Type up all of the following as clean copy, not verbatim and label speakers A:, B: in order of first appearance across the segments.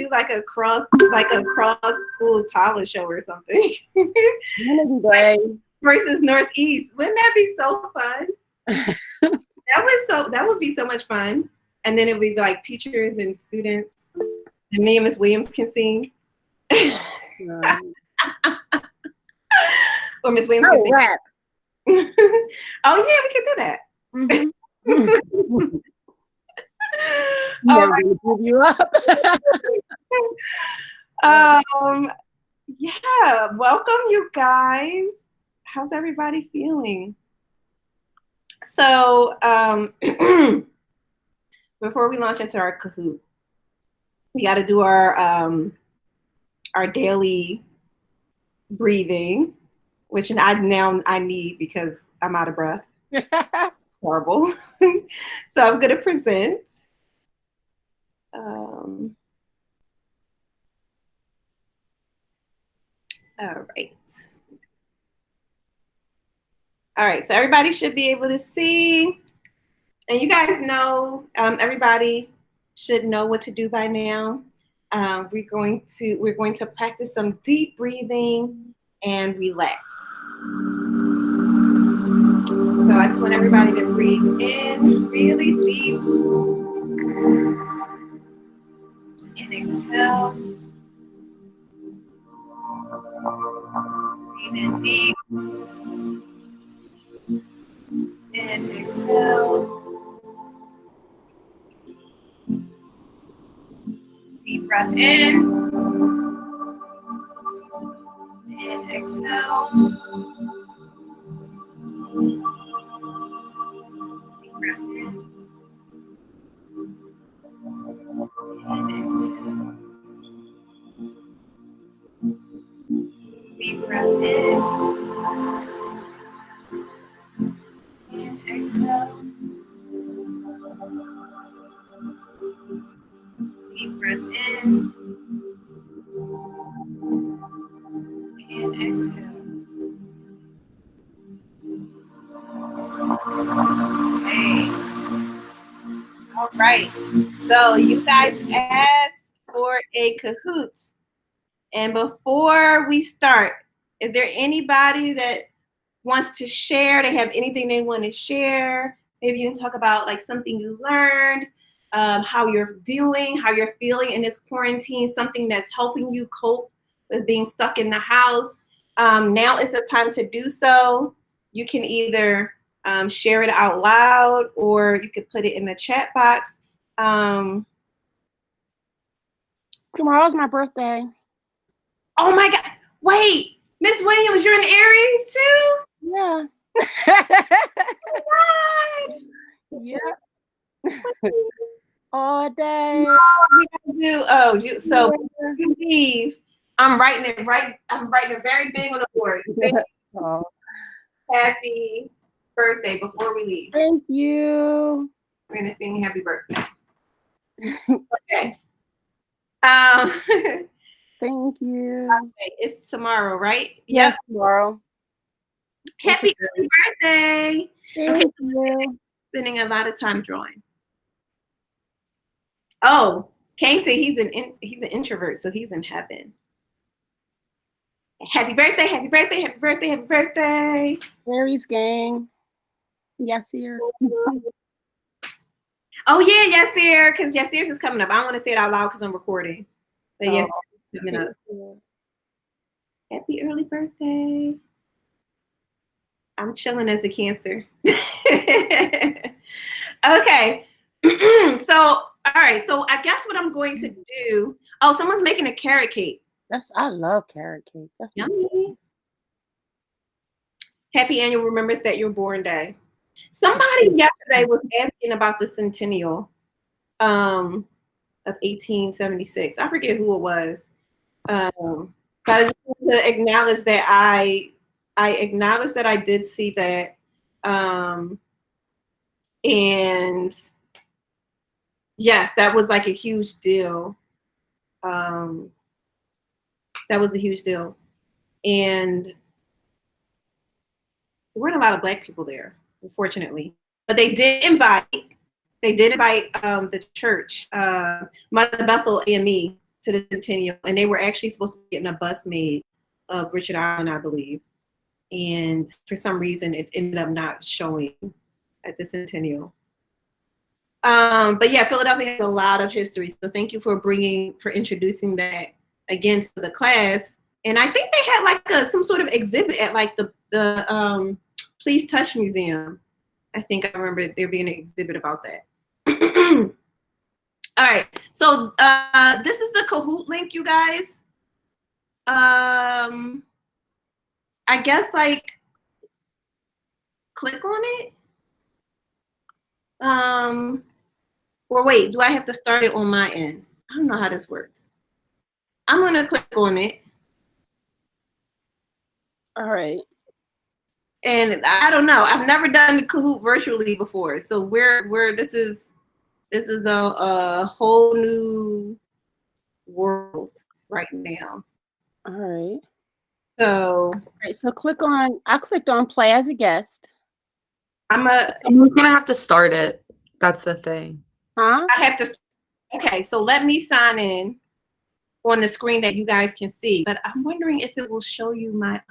A: do like a cross school talent show or something. Like, versus Northeast. Wouldn't that be so fun? That would be so much fun. And then it would be like teachers and students, and me and Miss Williams can sing. Or Miss Williams can sing.
B: Rap.
A: Oh yeah, we can do that.
B: Mm-hmm.
A: All right.
B: Give you up.
A: Yeah, welcome you guys. How's everybody feeling? So before we launch into our Kahoot, we got to do our daily breathing, which I need because I'm out of breath. Horrible. So I'm going to present. All right, so everybody should be able to see. And you guys know, everybody should know what to do by now. We're going to practice some deep breathing and relax. So I just want everybody to breathe in really deep and exhale. Breathe in deep and exhale. Deep breath in and exhale. Deep breath in and exhale. Deep breath in and exhale. Deep breath in and exhale. Okay. All right. So you guys asked for a Kahoot. And before we start, is there anybody that wants to share? They have anything they want to share? Maybe you can talk about like something you learned, how you're doing, how you're feeling in this quarantine, something that's helping you cope with being stuck in the house. Now is the time to do so. You can either share it out loud or you could put it in the chat box.
B: Tomorrow's my birthday.
A: Oh my God. Wait, Miss Williams, you're an Aries too?
B: Yeah.
A: What?
B: Yeah. All day.
A: So you leave. I'm writing it right. I'm writing it very big on the board.
B: Oh.
A: Happy birthday before we leave.
B: Thank you.
A: We're gonna sing happy birthday. Okay.
B: Thank you.
A: Okay, it's tomorrow, right?
B: Yes, yep. Tomorrow.
A: Happy early birthday.
B: Thank you.
A: Spending a lot of time drawing. Oh, Kane said he's an introvert, so he's in heaven. Happy birthday, happy birthday, happy birthday, happy birthday.
B: Aries gang. Yasir.
A: Oh yeah, Yasir, because Yasir's is coming up. I don't want to say it out loud because I'm recording. But yes, coming up. Happy early birthday. I'm chilling as a Cancer. Okay. So, all right. So I guess what I'm going to do. Oh, someone's making a carrot cake.
B: I love carrot cake. That's
A: yummy. Happy annual remembrance that your born day. Somebody yesterday was asking about the centennial of 1876. I forget who it was. But I just want to acknowledge that I acknowledge that I did see that. And yes, that was like a huge deal. That was a huge deal. And there weren't a lot of Black people there, unfortunately. But they did invite the church, Mother Bethel AME, to the centennial, and they were actually supposed to be getting a bus made of Richard Island, I believe. And for some reason, it ended up not showing at the centennial. But yeah, Philadelphia has a lot of history. So thank you for introducing that again to the class. And I think they had like some sort of exhibit at like the Please Touch Museum. I think I remember there being an exhibit about that. All right, so this is the Kahoot link, you guys. I guess like click on it. Or wait, do I have to start it on my end? I don't know how this works. I'm gonna click on it.
B: All right.
A: And I don't know. I've never done the Kahoot virtually before, so this is a whole new world right now.
B: All right.
A: So,
B: So I clicked on play as a guest.
A: I'm
C: gonna have to start it. That's the thing.
B: Huh?
A: I have to. Okay, so let me sign in on the screen that you guys can see. But I'm wondering if it will show you my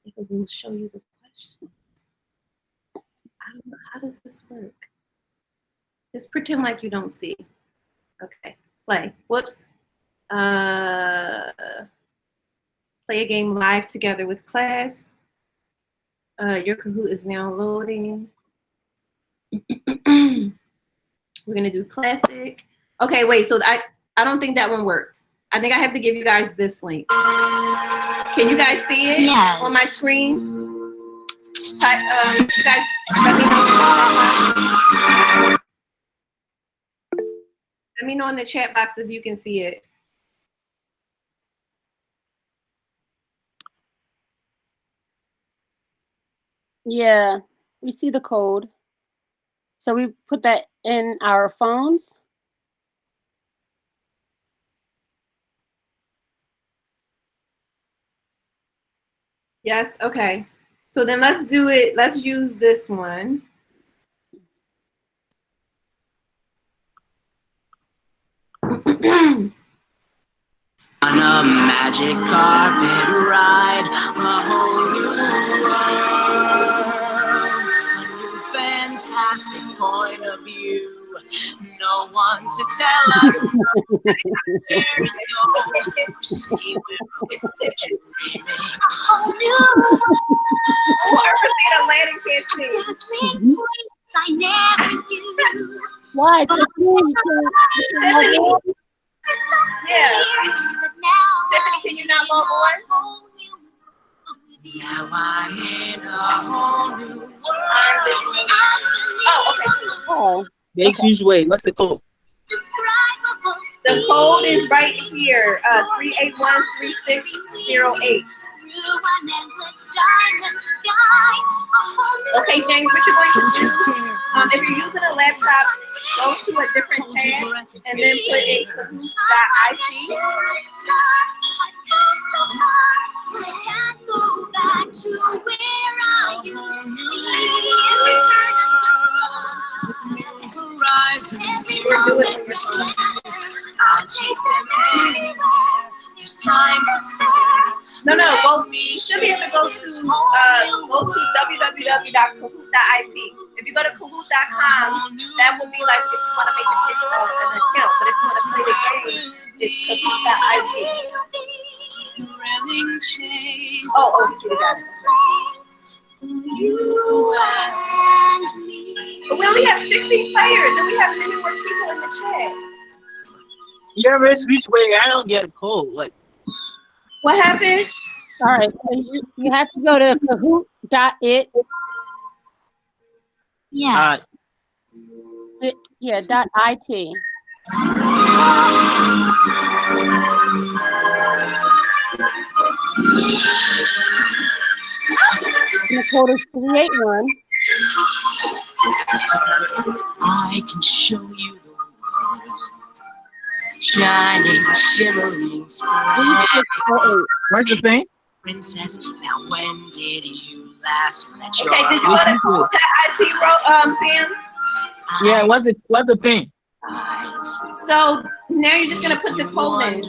A: if it will show you the question. I don't know. How does this work? Just pretend like you don't see. Okay. Play. Whoops. Play a game live together with class. Your Kahoot is now loading. We're gonna do classic. Okay, wait, so I don't think that one worked. I think I have to give you guys this link. Can you guys see it on my screen? You guys let me know. Let me know in the chat box if you can see it.
B: Yeah, we see the code. So we put that in our phones.
A: Yes, okay. So then let's do it. Let's use this one.
D: On a magic carpet ride, a whole new world, a new fantastic point of view. No one to tell us where to go, or say we're dreaming. A whole new world.
A: Atlantic can't see.
D: I never knew.
B: Why?
A: Yeah. Tiffany, can you not log on?
D: Now I'm in a whole new world.
A: Oh, okay.
B: Oh.
E: The excuse way. What's the code?
A: The code is right here, 3813608. Okay, James, what you're going to do, if you're using a laptop, go to a different tab and then put in Kahoot.it.
D: I'll chase them anywhere. There's time to spare.
A: No, you should be able to go to www.kahoot.it. If you go to kahoot.com, that will be like if you want to make an account. But if you want to play the game, it's kahoot.it. Oh, you see the guys. But we only have 16 players and we have many more people in the chat.
E: Yeah, which way? I don't get a code. Like,
A: what happened?
B: All right, so you have to go to Kahoot.it.
D: Yeah.
B: .it. And the code is 381.
D: I can show you the world, shining, shimmering splendor.
E: where's the thing?
D: Princess, now when did you last let your
A: Okay, did you go to Kahoot.it, Sam?
E: Yeah, what's the thing?
A: So now you're just gonna put the code in.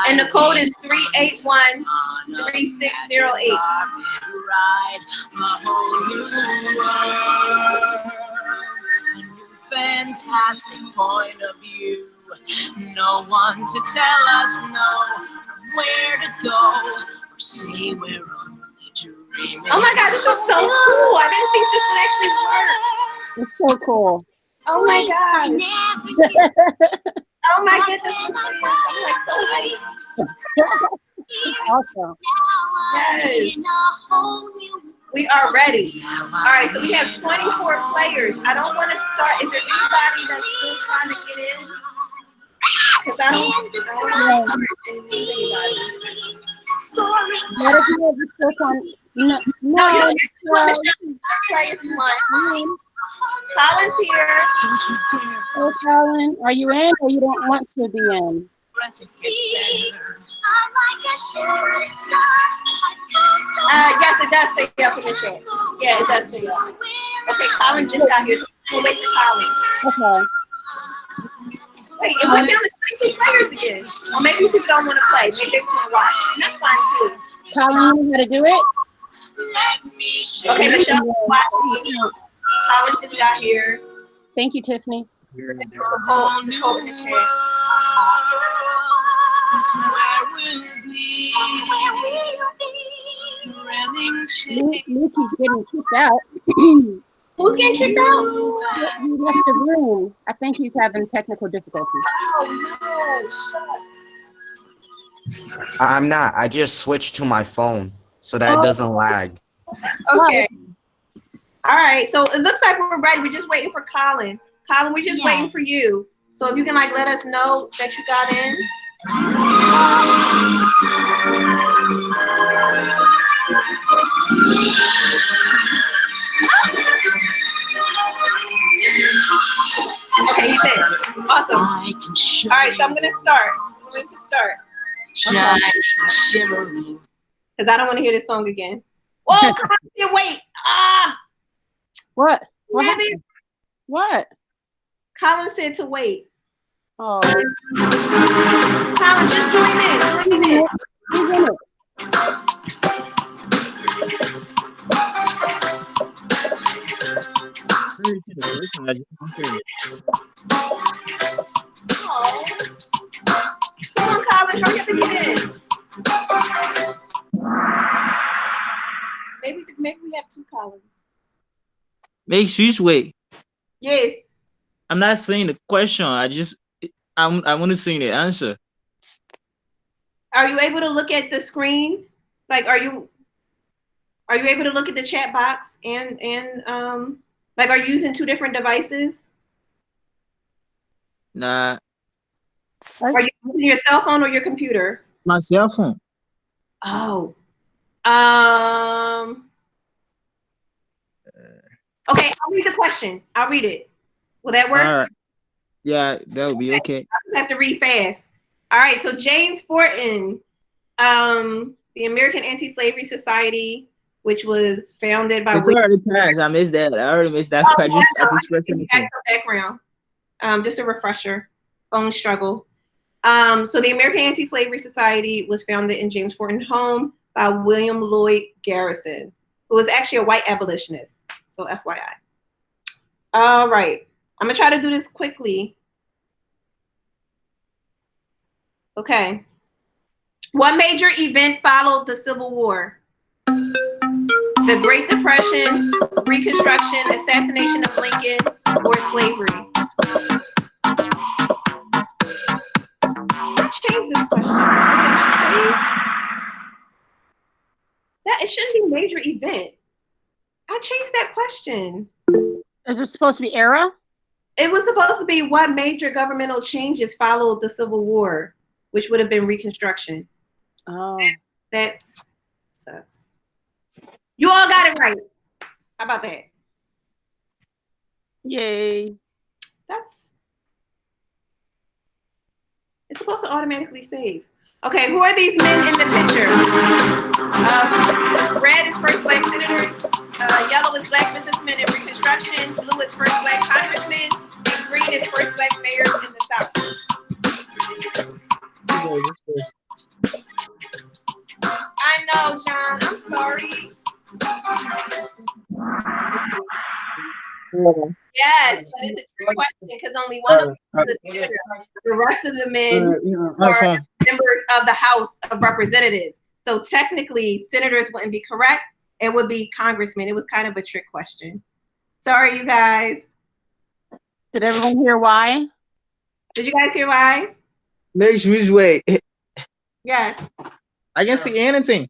A: And the code is 3813608.
D: Fantastic point of view. No one to tell us where to go or say we're only dreaming.
A: Oh my God, this is so cool. I didn't think this would actually work.
B: It's so cool.
A: Oh my gosh. Oh my goodness. I'm like so hyped.
B: Awesome.
A: Yes. We are ready. All right, so we have 24 players. I don't want to start. Is there anybody that's still trying to get in? Because I don't want to start and leave anybody.
B: Let us know if you still can. No,
A: No, you don't get to Michelle. Let's play if you want. Colin's here.
B: Oh, Colin, are you in or you don't want to be in?
A: Yes, it does stay up in the chat. Yeah, it does stay up. Okay, Colin just got here, so we'll wait for Colin.
B: Okay.
A: Wait, it went down to 22 players again. Or maybe people don't want to play. Maybe they just want to watch. And that's fine too.
B: Colin, you know how to do it?
A: Okay, Michelle, watching. Colin just got here.
B: Thank you, Tiffany.
A: The code in the chat.
B: Luke keeps getting kicked out.
A: Who's getting kicked out?
B: He left the room. I think he's having technical difficulties.
A: Oh no, shucks.
F: I'm not. I just switched to my phone so that it doesn't lag.
A: Okay. All right. So it looks like we're ready. We're just waiting for Colin. Colin, we're just waiting for you. So if you can like let us know that you got in. Okay, he's in. Awesome. All right, so I'm gonna start. I'm going to start.
D: Shining, shimmering.
A: Because I don't want to hear this song again. Whoa, come on, wait.
B: What?
A: What
B: What?
A: happened?
B: What?
A: Colin said to wait.
B: Oh,
A: Colin, just join in. Join in.
B: he's in it.
A: Oh. Come on, Colin, hurry up and get in. Maybe we have two Collins.
E: Make switch way.
A: Yes.
E: I'm not saying the question. I want to see the answer.
A: Are you able to look at the screen? Like, are you able to look at the chat box and like, are you using two different devices?
E: Nah,
A: Are you using your cell phone or your computer?
E: my cell phone.
A: Oh. Okay, I'll read the question. I'll read it. Will that work?
E: All right. Yeah, that would be okay.
A: I just have to read fast. All right, so James Fortin, the American Anti-Slavery Society, which was founded by
E: It's already passed. I missed that. I already missed that. I just read something.
A: Background. Just a refresher. Phone struggle. So the American Anti-Slavery Society was founded in James Fortin's home by William Lloyd Garrison, who was actually a white abolitionist. So FYI. All right. I'm gonna try to do this quickly. Okay. What major event followed the Civil War? The Great Depression, Reconstruction, assassination of Lincoln, or slavery? Let's change this question. That it shouldn't be major event. I changed that question.
B: Is it supposed to be era?
A: It was supposed to be what major governmental changes followed the Civil War, which would have been Reconstruction.
B: Oh.
A: That sucks. You all got it right. How about that?
B: Yay.
A: It's supposed to automatically save. Okay, who are these men in the picture? Red is first black senators. Yellow is black businessmen in Reconstruction. Blue is first black congressmen. And green is first black mayors in the South. I know, John. I'm sorry. Yes, but it's a trick question because only one of them is a senator. The rest of the men are members of the House of Representatives. So technically, senators wouldn't be correct. It would be congressmen. It was kind of a trick question. Sorry, you guys.
B: Did everyone hear why?
A: Did you guys hear why?
E: Next which way?
A: Yes.
E: I can't see anything.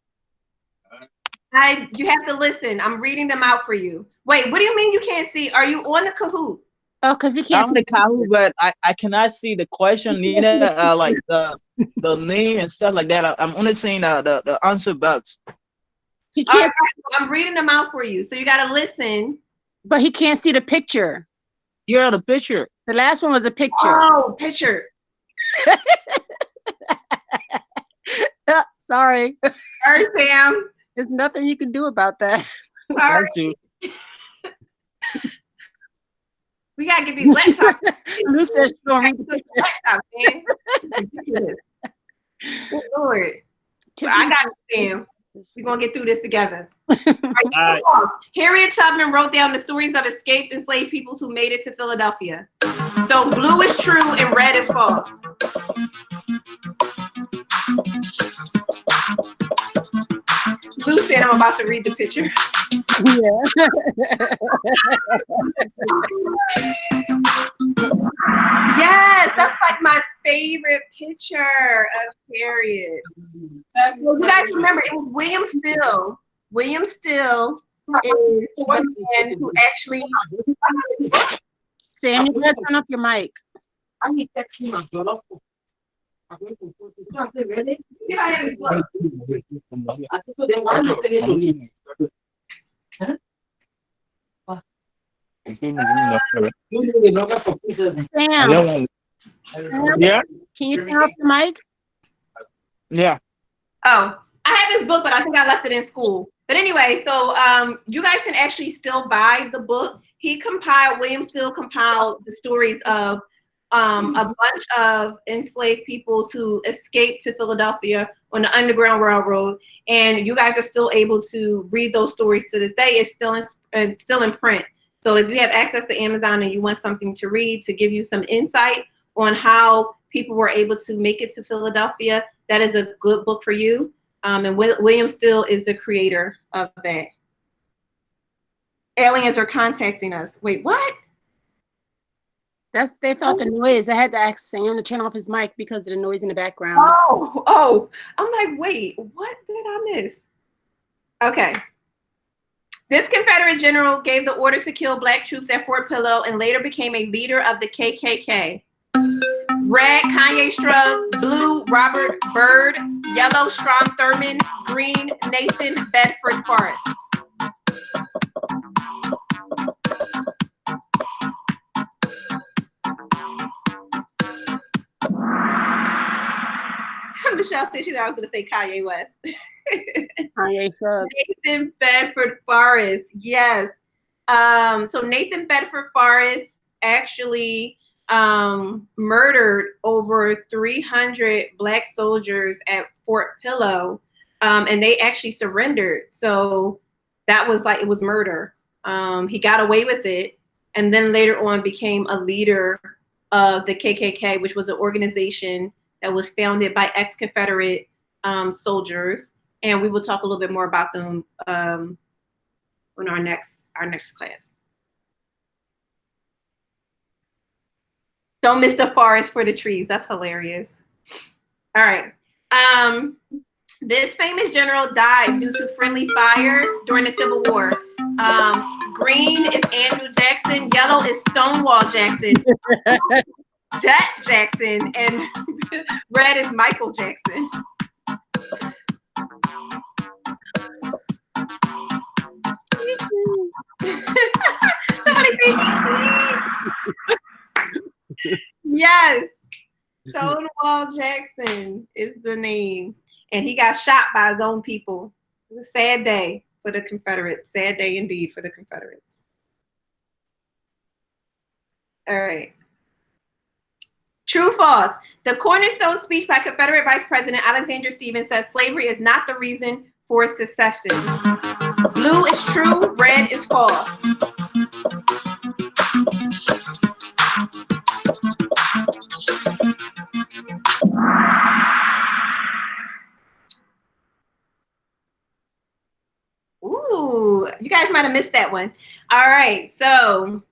A: You have to listen. I'm reading them out for you. Wait, what do you mean you can't see? Are you on the Kahoot?
B: Oh, because you can't
E: I'm the Kahoot, but I cannot see the question, neither like the name and stuff like that. I'm only seeing the answer box.
B: He can't,
A: I'm reading them out for you. So you got to listen.
B: but he can't see the picture.
E: You're the picture.
B: The last one was a picture.
A: Oh, picture.
B: Sorry.
A: Sorry, Sam.
B: There's nothing you can do about that.
A: Sorry. We got to get these laptops.
B: Lou says she gonna read the picture.
A: Laptop, man. Ridiculous. Good Lord. I got it, Sam. We're going to get through this together. All right. Harriet Tubman wrote down the stories of escaped enslaved peoples who made it to Philadelphia. So blue is true and red is false. Blue said I'm about to read the picture. Yes, that's like my favorite picture of Harriet. Well, you guys remember it was William Still. William Still is the man who actually.
B: Sam, you gotta turn off your mic. Sam,
E: Yeah.
B: can you turn off your mic?
E: Yeah.
A: Oh, I have his book, but I think I left it in school. But anyway, so you guys can actually still buy the book. William Still compiled the stories of a bunch of enslaved peoples who escaped to Philadelphia on the Underground Railroad, and you guys are still able to read those stories to this day. It's still in print. So if you have access to Amazon and you want something to read to give you some insight on how people were able to make it to Philadelphia, that is a good book for you. And William Still is the creator of that. Aliens are contacting us. Wait, what?
B: They thought the noise. I had to ask Sam to turn off his mic because of the noise in the background.
A: Oh, I'm like, wait, what did I miss? Okay. This Confederate general gave the order to kill black troops at Fort Pillow and later became a leader of the KKK. Red, Kanye Strug. Blue, Robert Byrd. Yellow, Strom Thurmond. Green, Nathan Bedford Forrest. Michelle said I was going to say Kanye West.
B: Kanye Strug.
A: Nathan Bedford Forrest, yes. So Nathan Bedford Forrest actually murdered over 300 black soldiers at Fort Pillow, and they actually surrendered. So that was like, it was murder. He got away with it, and then later on became a leader of the KKK, which was an organization that was founded by ex-Confederate soldiers, and we will talk a little bit more about them in our next class. Don't miss the forest for the trees. That's hilarious. All right. This famous general died due to friendly fire during the Civil War. Green is Andrew Jackson. Yellow is Stonewall Jackson. Jack Jackson, and red is Michael Jackson. Somebody say yes. Stonewall Jackson is the name. And he got shot by his own people. It was a sad day for the Confederates. Sad day indeed for the Confederates. All right. True, false. The cornerstone speech by Confederate Vice President Alexander Stephens says slavery is not the reason for secession. Blue is true, red is false. Ooh, you guys might have missed that one. All right, so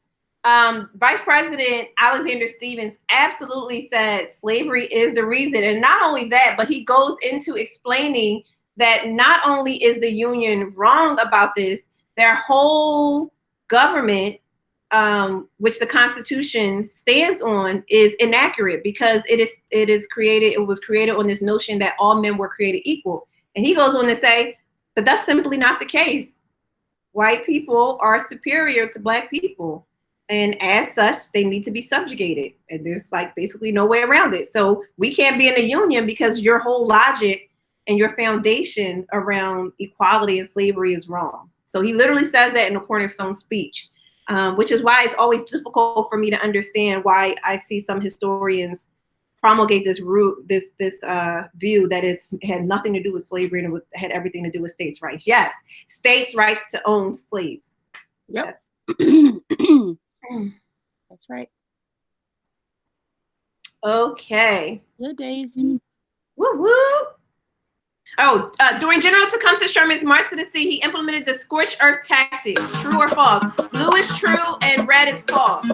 A: Vice President Alexander Stephens absolutely said slavery is the reason. And not only that, but he goes into explaining that not only is the Union wrong about this, their whole government, which the Constitution stands on, is inaccurate because it was created on this notion that all men were created equal. And he goes on to say, but that's simply not the case. White people are superior to Black people. And as such, they need to be subjugated. And there's like basically no way around it. So we can't be in a union because your whole logic and your foundation around equality and slavery is wrong. So he literally says that in the cornerstone speech, which is why it's always difficult for me to understand why I see some historians promulgate this view that it had nothing to do with slavery and it had everything to do with states' rights. Yes, states' rights to own slaves.
B: Yep. That's right.
A: Okay.
B: Good, Daisy.
A: Woo woo. Oh, during General Tecumseh Sherman's march to the sea, he implemented the scorched earth tactic. True or false? Blue is true and red is false.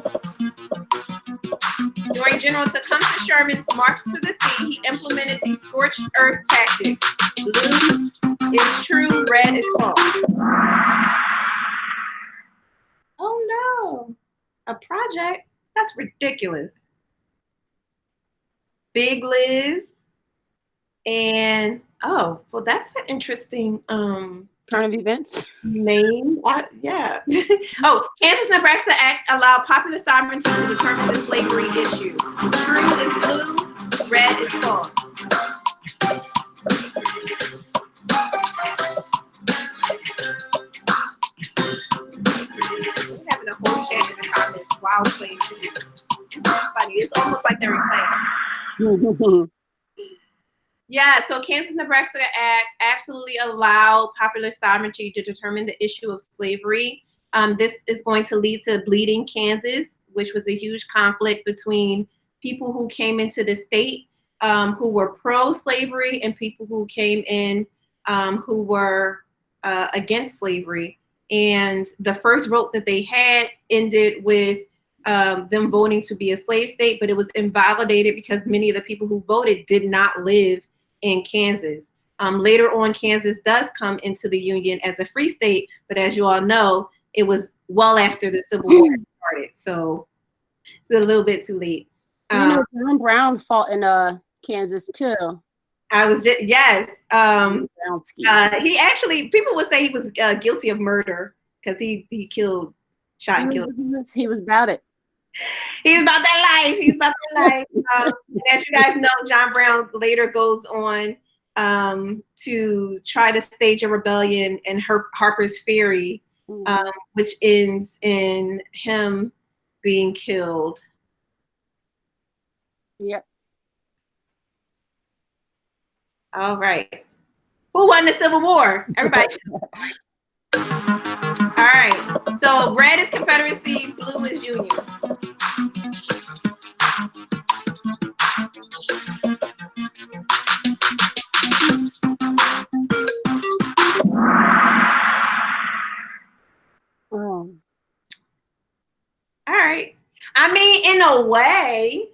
A: During General Tecumseh Sherman's march to the sea, he implemented the scorched earth tactic. Blue is true, red is false. Oh no. A project? That's ridiculous. Big Liz and oh, well, that's an interesting
B: Turn of events.
A: name. Yeah. Oh, Kansas Nebraska Act allowed popular sovereignty to determine the slavery issue. True is blue, red is false. We're having a whole chat in the comments while playing video. It's funny. It's almost like they're in class. Yeah, so Kansas Nebraska Act absolutely allowed popular sovereignty to determine the issue of slavery. This is going to lead to Bleeding Kansas, which was a huge conflict between people who came into the state who were pro-slavery and people who came in who were against slavery. And the first vote that they had ended with them voting to be a slave state, but it was invalidated because many of the people who voted did not live in Kansas. Later on, Kansas does come into the Union as a free state, but as you all know, it was well after the Civil War started, so it's a little bit too late.
B: John Brown fought in Kansas too.
A: I was just, yes. He actually, people would say he was guilty of murder because he shot and killed.
B: He was about it.
A: He's about that life. He's about that life. As you guys know, John Brown later goes on to try to stage a rebellion in Harper's Ferry, which ends in him being killed.
B: Yep.
A: All right. Who won the Civil War? Everybody. All right. So red is Confederacy, blue is Union. All right. I mean, in a way,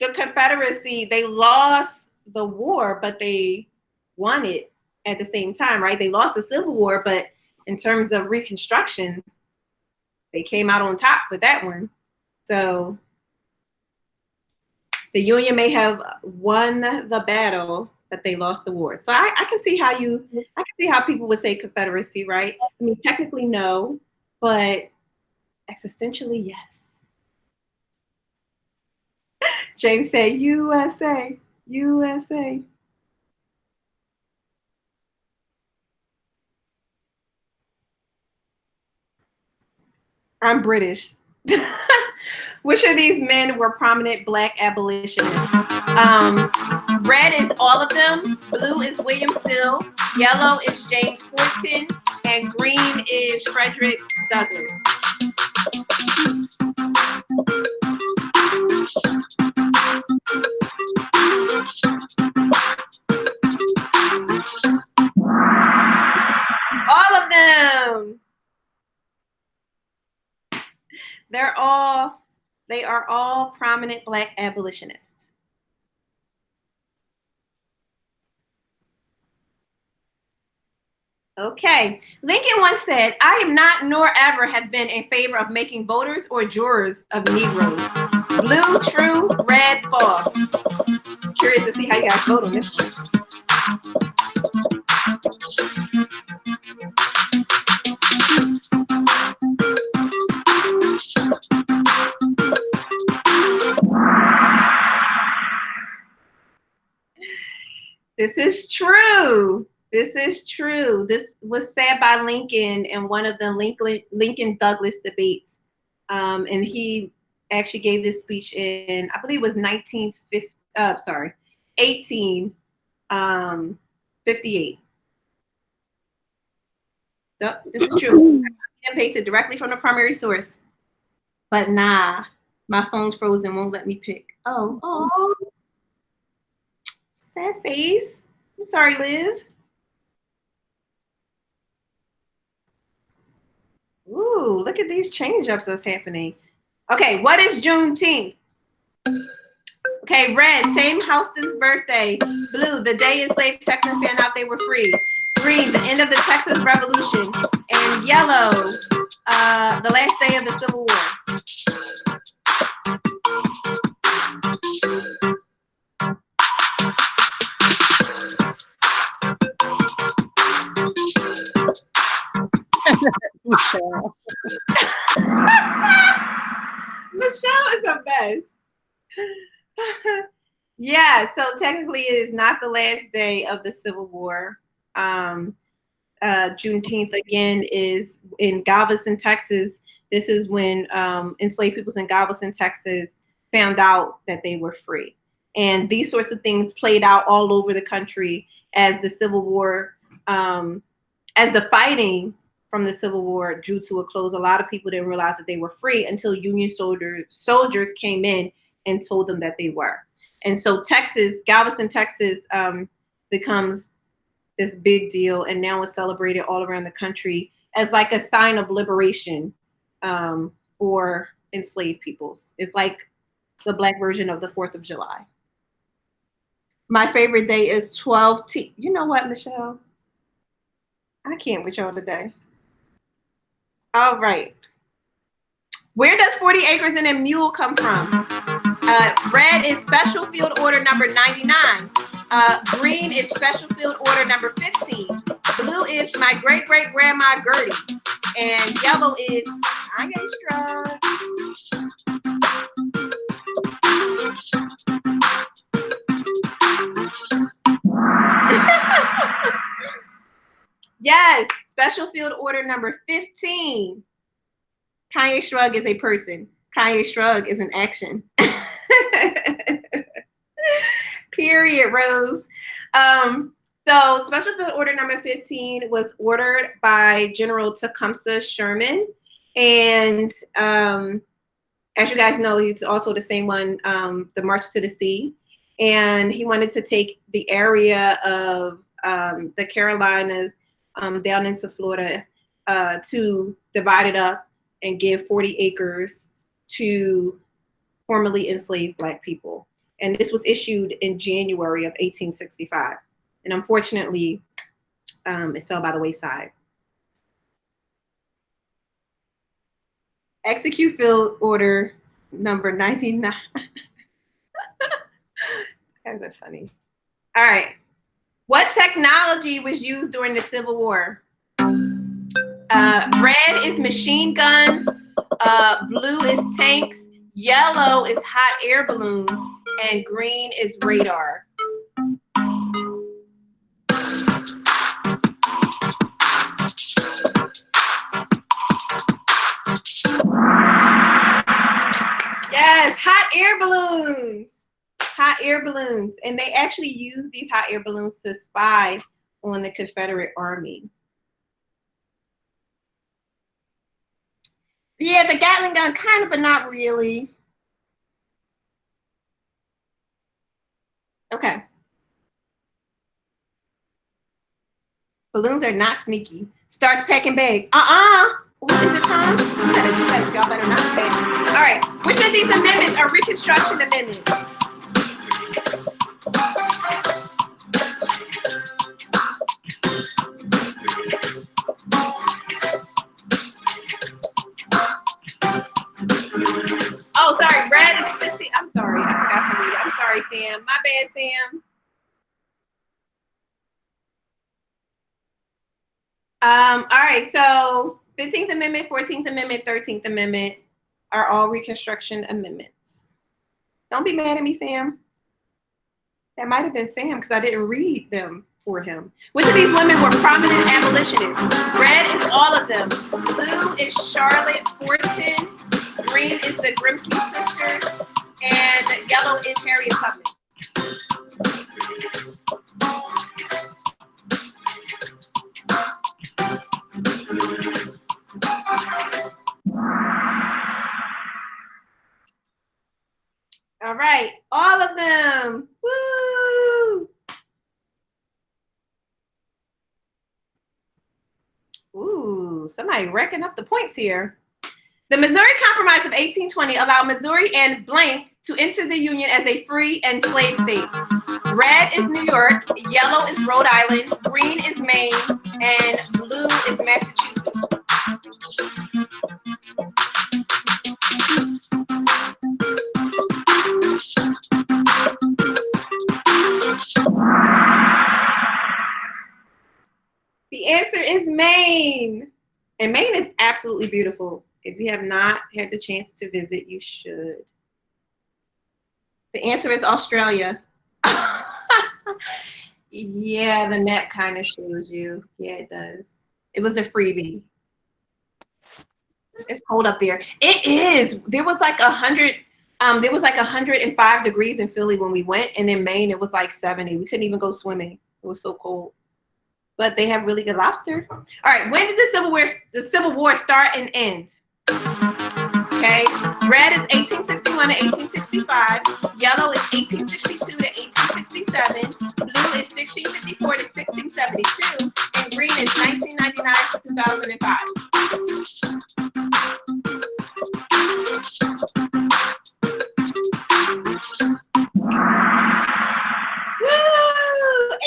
A: the Confederacy, they lost the war, but they won it at the same time, right? They lost the Civil War, but in terms of Reconstruction, they came out on top with that one. So the Union may have won the battle, but they lost the war. So I can see how people would say Confederacy, right? I mean, technically no, but existentially yes. James said, USA, USA. I'm British. Which of these men were prominent black abolitionists? Red is all of them. Blue is William Still. Yellow is James Forten. And green is Frederick Douglass. All of them. They are all prominent black abolitionists. Okay. Lincoln once said, I am not nor ever have been in favor of making voters or jurors of Negroes. Blue, true, red, false. Curious to see how you guys vote on this. This is true. This is true. This was said by Lincoln in one of the Lincoln-Douglas debates. And he actually gave this speech in, I believe it was 1858. Yep, this is true. I can paste it directly from the primary source. But nah, my phone's frozen, won't let me pick. Oh. Sad face. I'm sorry, Liv. Ooh, look at these change-ups that's happening. Okay, what is Juneteenth? Okay, red, same Houston's birthday. Blue, the day enslaved Texans found out they were free. Green, the end of the Texas Revolution. And yellow, the last day of the Civil War.
B: Michelle.
A: Michelle is the best. Yeah, so technically it is not the last day of the Civil War. Juneteenth again is in Galveston, Texas. This is when enslaved peoples in Galveston, Texas found out that they were free. And these sorts of things played out all over the country as the Civil War, as the fighting from the Civil War drew to a close. A lot of people didn't realize that they were free until Union soldiers came in and told them that they were. And so Galveston, Texas becomes this big deal, and now it's celebrated all around the country as like a sign of liberation for enslaved peoples. It's like the black version of the 4th of July. My favorite day is 12T. You know what, Michelle? I can't with y'all today. All right. Where does 40 acres and a mule come from? Red is Special Field Order number 99. Green is Special Field Order number 15. Blue is my great-great-grandma Gertie. And yellow is Kanye Strug. Yes, Special Field Order number 15. Kanye Strug is a person. Kanye Strug is an action. Period, Rose. So Special Field Order number 15 was ordered by General Tecumseh Sherman. And as you guys know, he's also the same one, the March to the Sea. And he wanted to take the area of the Carolinas down into Florida to divide it up and give 40 acres to formerly enslaved Black people. And this was issued in January of 1865. And unfortunately, it fell by the wayside. Execute Field Order number 99. Guys are funny. All right. What technology was used during the Civil War? Red is machine guns. Blue is tanks. Yellow is hot air balloons. and green is radar. Yes, hot air balloons. Hot air balloons. And they actually used these hot air balloons to spy on the Confederate Army. Yeah, the Gatling gun, kind of, but not really. Okay. Balloons are not sneaky. Starts pecking big. Is it time? Y'all better not pay. All right. Which of these amendments are Reconstruction amendments? Oh, sorry. Red is 15. I'm sorry. I forgot to read it. I'm sorry, Sam. My bad, Sam. All right. So 15th Amendment, 14th Amendment, 13th Amendment are all Reconstruction amendments. Don't be mad at me, Sam. That might have been Sam because I didn't read them for him. Which of these women were prominent abolitionists? Red is all of them. Blue is Charlotte Fortin. Green is the Grimke sisters. And yellow is Harriet Tubman. All right, all of them. Woo! Ooh, somebody racking up the points here. The Missouri Compromise of 1820 allowed Missouri and blank to enter the Union as a free and slave state. Red is New York, yellow is Rhode Island, green is Maine, and blue is Massachusetts. The answer is Maine. And Maine is absolutely beautiful. If you have not had the chance to visit, you should. The answer is Australia. Yeah, the map kind of shows you. Yeah, it does. It was a freebie. It's cold up there. It is. There was like 105 degrees in Philly when we went, and in Maine it was like 70. We couldn't even go swimming. It was so cold. But they have really good lobster. All right, when did the Civil War start and end? Okay, red is 1861 to 1865. Yellow is 1862 to 1867. Blue is 1654 to 1672. And green is 1999 to 2005. Woo!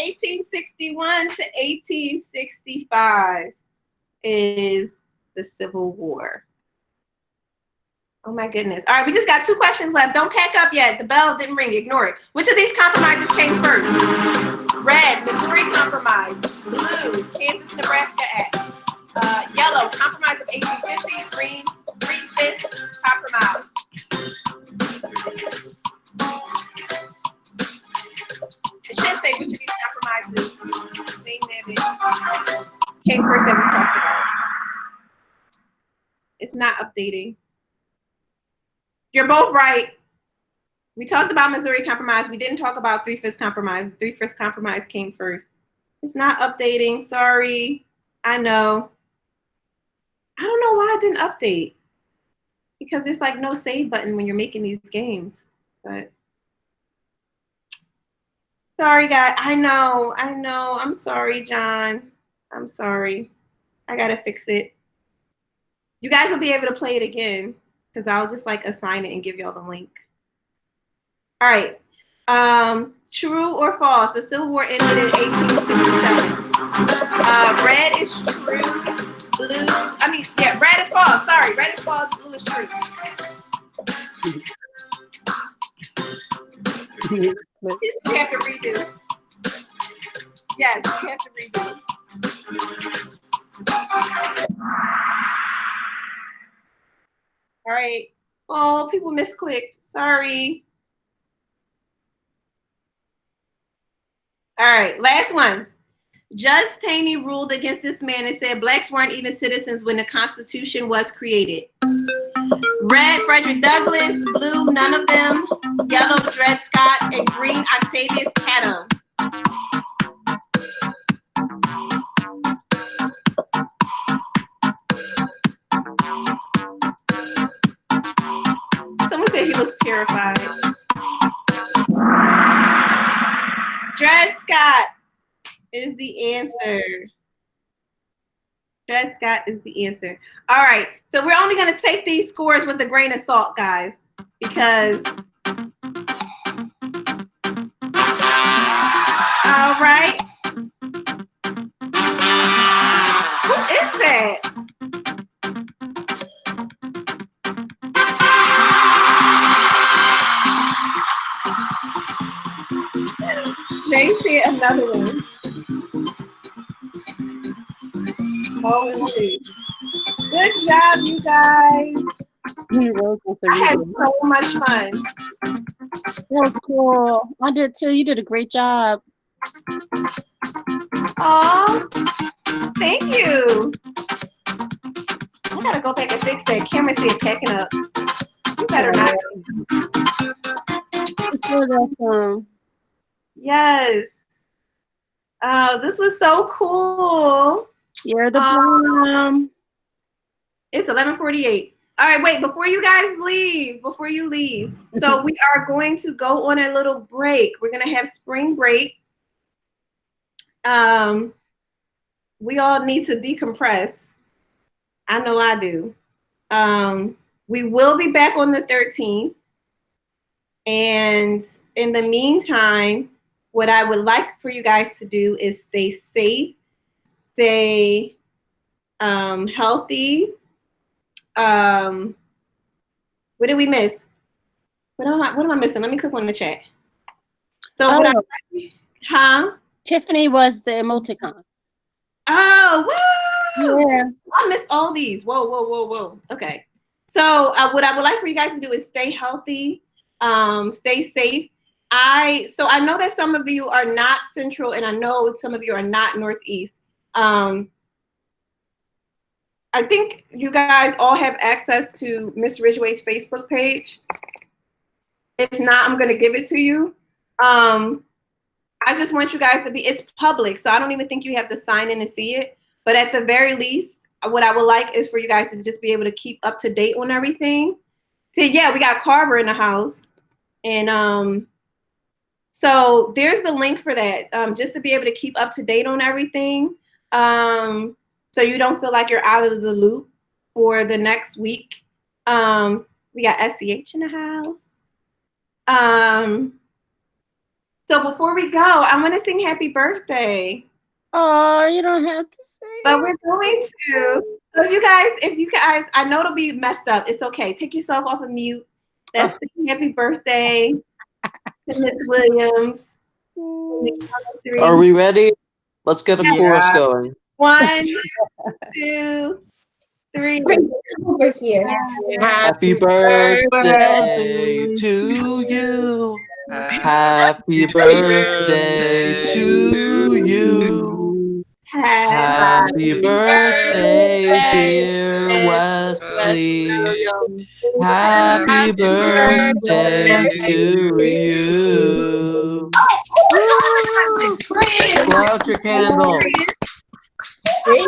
A: 1861 to 1865 is the Civil War. Oh my goodness. All right, we just got 2 questions left. Don't pack up yet. The bell didn't ring. Ignore it. Which of these compromises came first? Red, Missouri Compromise. Blue, Kansas-Nebraska Act. Yellow, Compromise of 1850. Green, 3/5 Compromise. It should say which of these compromises came first that we talked about. It's not updating. You're both right. We talked about Missouri Compromise. We didn't talk about 3/5 Compromise. 3/5 Compromise came first. It's not updating. Sorry. I know. I don't know why it didn't update. Because there's like no save button when you're making these games. But sorry, guys. I know. I'm sorry, John. I'm sorry. I gotta fix it. You guys will be able to play it again because I'll just like assign it and give y'all the link. All right. True or false? The Civil War ended in 1867. Red is true. Red is false. Sorry, red is false. Blue is true. You have to redo. Yes, you have to redo. All right. Oh, people misclicked. Sorry. All right, last one. Judge Taney ruled against this man and said blacks weren't even citizens when the Constitution was created. Red, Frederick Douglass. Blue, none of them. Yellow, Dred Scott. And green, Octavius Chatham. Someone said he looks terrified. Dred Scott is the answer. Dred Scott is the answer. All right, so we're only going to take these scores with a grain of salt, guys, because. All right. Who is that? Jay said another one. OMG. Good job, you guys. I had so much fun.
B: That was cool. I did too. You did a great job.
A: Oh, thank you. I gotta go back and fix that. Camera said packing up. You better not.
B: It's so awesome.
A: Yes. Oh, this was so cool.
B: You're the bomb.
A: It's 11:48. All right, wait, before you guys leave, so we are going to go on a little break. We're going to have spring break. We all need to decompress. I know I do. We will be back on the 13th. And in the meantime, what I would like for you guys to do is stay safe, stay healthy. What did we miss? What am I missing? Let me click on the chat. So
B: Tiffany was the emoticon.
A: Oh, woo!
B: Yeah.
A: I missed all these. Whoa. Okay. So what I would like for you guys to do is stay healthy, stay safe. I know that some of you are not central, and I know some of you are not northeast. I think you guys all have access to Miss Ridgway's Facebook page. If not, I'm going to give it to you. I just want you guys to it's public, so I don't even think you have to sign in to see it. But at the very least, what I would like is for you guys to just be able to keep up to date on everything. So yeah, we got Carver in the house. And so there's the link for that, just to be able to keep up to date on everything. So you don't feel like you're out of the loop for the next week. We got SCH in the house. So before we go, I'm going to sing happy birthday.
B: Oh, you don't have to say
A: But we're going to. So if you guys, I know it'll be messed up. It's okay. Take yourself off of mute. That's singing happy birthday to Miss Williams.
G: Are we ready? Let's get a chorus going.
A: 1, 2, 3.
H: Over here.
G: Happy birthday to you. Happy birthday to you. Happy birthday, dear Wesley. Happy birthday to you. Blow out your candle.
H: Raven,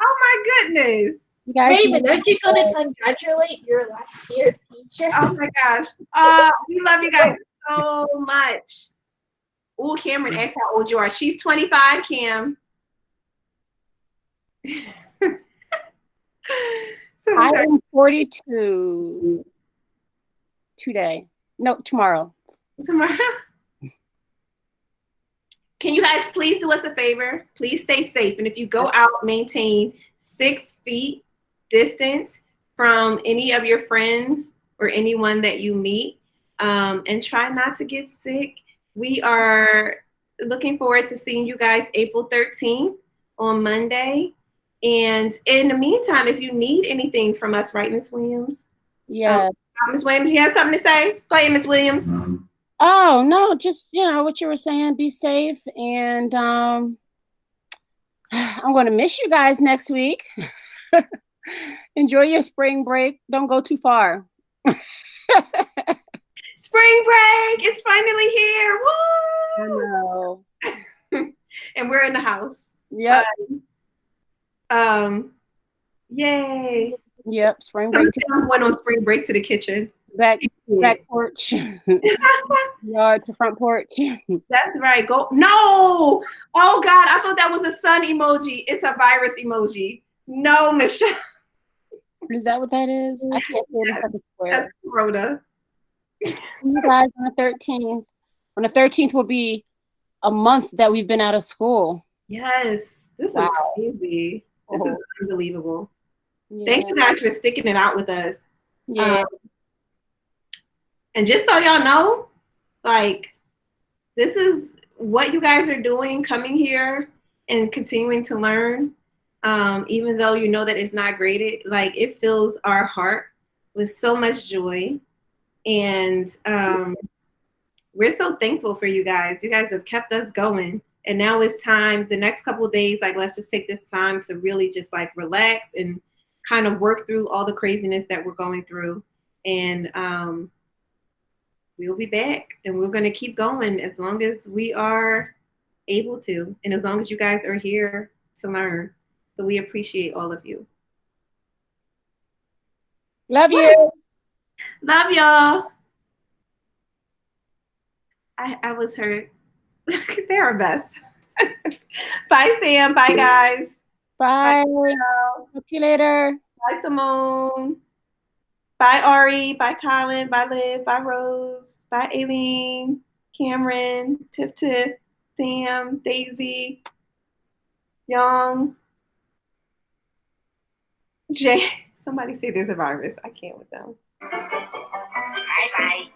A: Oh my goodness.
B: You guys
H: Raven, aren't you going to congratulate your last year teacher?
A: Oh my gosh. We love you guys so much. Oh, Cameron asked how old you are. She's 25, Cam.
B: I am 42 today. No, tomorrow.
A: Tomorrow. Can you guys please do us a favor? Please stay safe. And if you go out, maintain 6 feet distance from any of your friends or anyone that you meet, and try not to get sick. We are looking forward to seeing you guys April 13th on Monday. And in the meantime, if you need anything from us, right, Miss Williams?
B: Yeah.
A: Miss Williams, you have something to say? Go ahead, Miss Williams.
B: Oh, no, just, what you were saying, be safe. And I'm going to miss you guys next week. Enjoy your spring break. Don't go too far.
A: Spring break, it's finally here.
B: I
A: Woo!
B: know.
A: And we're in the house.
B: Yep.
A: Yay.
B: Yep. Spring break.
A: I went on spring break to the kitchen.
B: Back porch. Yard to front porch.
A: That's right. Go. No. Oh God, I thought that was a sun emoji. It's a virus emoji. No, Michelle.
B: Is that what that is? I can't see it.
A: That's Corona.
B: You guys on the 13th. On the 13th will be a month that we've been out of school.
A: Yes. This is crazy. This is unbelievable.
B: Yeah.
A: Thank you guys for sticking it out with us.
B: Yeah.
A: And just so y'all know, like, this is what you guys are doing, coming here and continuing to learn. Even though you know that it's not graded, like, it fills our heart with so much joy. And we're so thankful for you guys. You guys have kept us going. And now it's time, the next couple of days, like, let's just take this time to really just like relax and kind of work through all the craziness that we're going through. And we'll be back, and we're going to keep going as long as we are able to, and as long as you guys are here to learn. So we appreciate all of you.
B: Love you.
A: Love y'all. I was hurt. They're our best. Bye, Sam. Bye, guys.
B: Bye.
A: Bye,
B: talk to you later.
A: Bye, Simone. Bye, Ari. Bye, Colin. Bye, Liv. Bye, Rose. Bye, Aileen, Cameron, Tiff, Sam, Daisy, Young, Jay. Somebody say there's a virus. I can't with them.
D: Bye-bye.